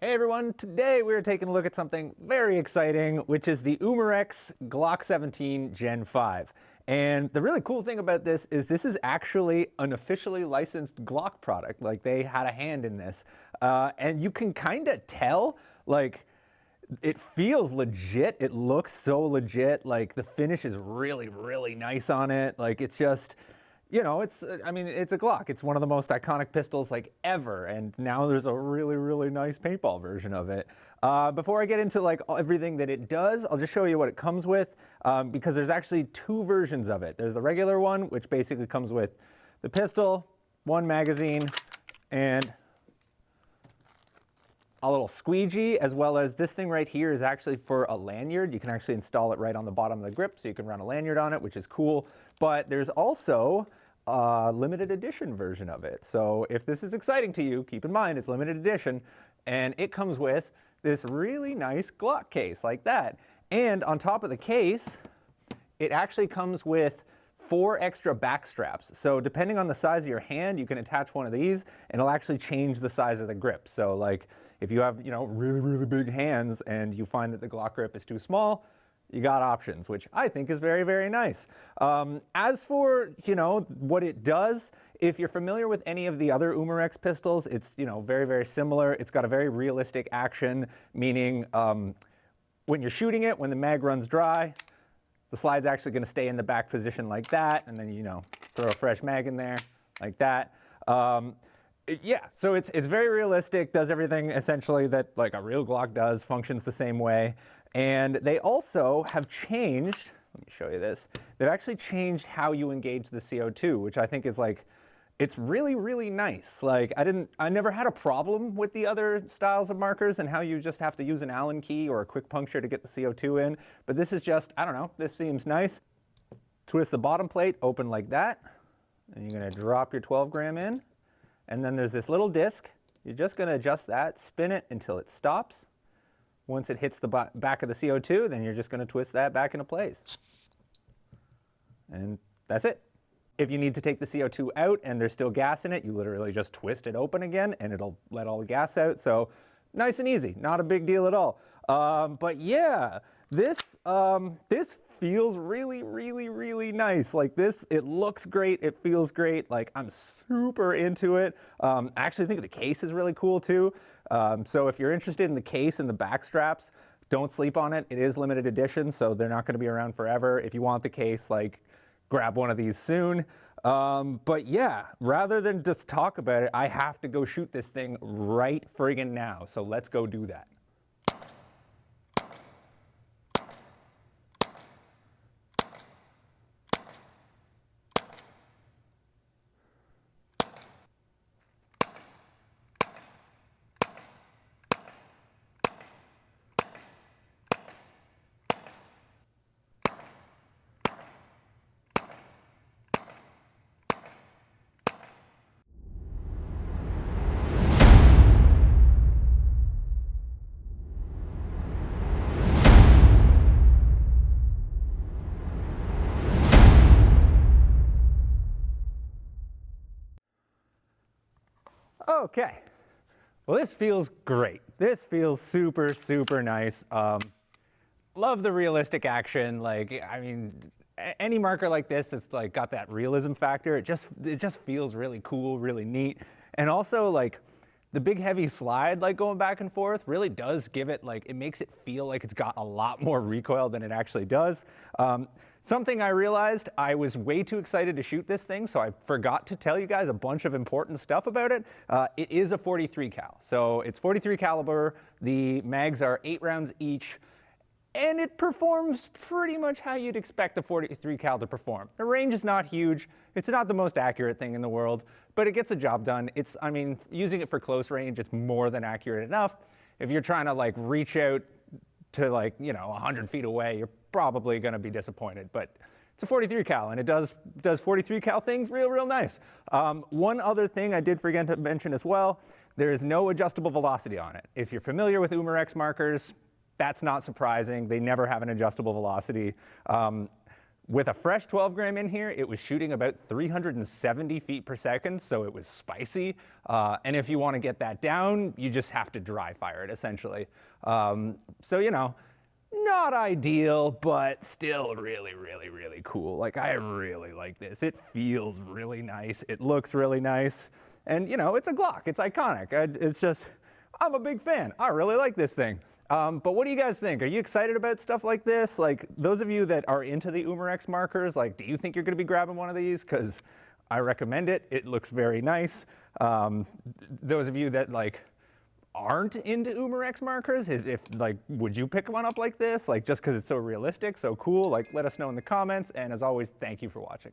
Hey everyone, today we're taking a look at something very exciting, which is the Umarex Glock 17 Gen 5. And the really cool thing about this is actually an officially licensed Glock product. Like, they had a hand in this. And you can kind of tell, like, it feels legit. It looks so legit. Like, the finish is really, really nice on it. Like, it's just, you know, it's a Glock. It's one of the most iconic pistols like ever, and now there's a really, really nice paintball version of it. Before I get into like everything that it does, I'll just show you what it comes with, because there's actually two versions of it. There's the regular one, which basically comes with the pistol, one magazine, and a little squeegee, as well as this thing right here is actually for a lanyard. You can actually install it right on the bottom of the grip, so you can run a lanyard on it, which is cool. But there's also a limited edition version of it. So if this is exciting to you, keep in mind it's limited edition, and it comes with this really nice Glock case like that. And on top of the case, it actually comes with 4 extra back straps. So depending on the size of your hand, you can attach one of these and it'll actually change the size of the grip. So like if you have, you know, really, really big hands and you find that the Glock grip is too small, you got options, which I think is very, very nice. As for, you know, what it does, if you're familiar with any of the other Umarex pistols, it's, you know, very, very similar. It's got a very realistic action, meaning when you're shooting it, when the mag runs dry, the slide's actually going to stay in the back position like that, and then, you know, throw a fresh mag in there like that. Yeah, so it's very realistic, does everything essentially that like a real Glock does, functions the same way. And they also have changed, let me show you this, they've actually changed how you engage the CO2, which I think is like, it's really, really nice. Like, I never had a problem with the other styles of markers and how you just have to use an Allen key or a quick puncture to get the CO2 in. But this is just, I don't know, this seems nice. Twist the bottom plate open like that, and you're gonna drop your 12 gram in. And then there's this little disc. You're just gonna adjust that, spin it until it stops. Once it hits the back of the CO2, then you're just gonna twist that back into place. And that's it. If you need to take the CO2 out and there's still gas in it, you literally just twist it open again and it'll let all the gas out. So nice and easy, not a big deal at all. But yeah, this feels really, really, really nice. Like this, it looks great, it feels great. Like I'm super into it. I actually think the case is really cool too. So if you're interested in the case and the back straps, don't sleep on it. It is limited edition, so they're not gonna be around forever. If you want the case, like, grab one of these soon. But yeah, rather than just talk about it, I have to go shoot this thing right friggin' now. So let's go do that. Okay, well this feels great. This feels super, super nice. Love the realistic action. Like, I mean, any marker like this that's like got that realism factor, it just feels really cool, really neat. And also like the big heavy slide like going back and forth really does give it like, it makes it feel like it's got a lot more recoil than it actually does. Something I realized, I was way too excited to shoot this thing, so I forgot to tell you guys a bunch of important stuff about it. It is a 43 cal, so it's 43 caliber. The mags are 8 rounds each, and it performs pretty much how you'd expect a 43 cal to perform. The range is not huge. It's not the most accurate thing in the world, but it gets the job done. It's, I mean, using it for close range, it's more than accurate enough. If you're trying to like reach out to like, you know, 100 feet away, you're probably gonna be disappointed, but it's a 43 cal and it does 43 cal things real nice. One other thing I did forget to mention as well, there is no adjustable velocity on it. If you're familiar with Umarex markers, that's not surprising. They never have an adjustable velocity. With a fresh 12 gram in here, it was shooting about 370 feet per second, so it was spicy. And if you want to get that down, you just have to dry fire it, essentially. So, you know, not ideal, but still really, really, really cool. Like, I really like this. It feels really nice. It looks really nice. And, you know, it's a Glock. It's iconic. It's just, I'm a big fan. I really like this thing. But what do you guys think? Are you excited about stuff like this? Like, those of you that are into the Umarex markers, like, do you think you're going to be grabbing one of these? Because I recommend it. It looks very nice. Those of you that, like, aren't into Umarex markers, like, would you pick one up like this? Like, just because it's so realistic, so cool? Like, let us know in the comments. And as always, thank you for watching.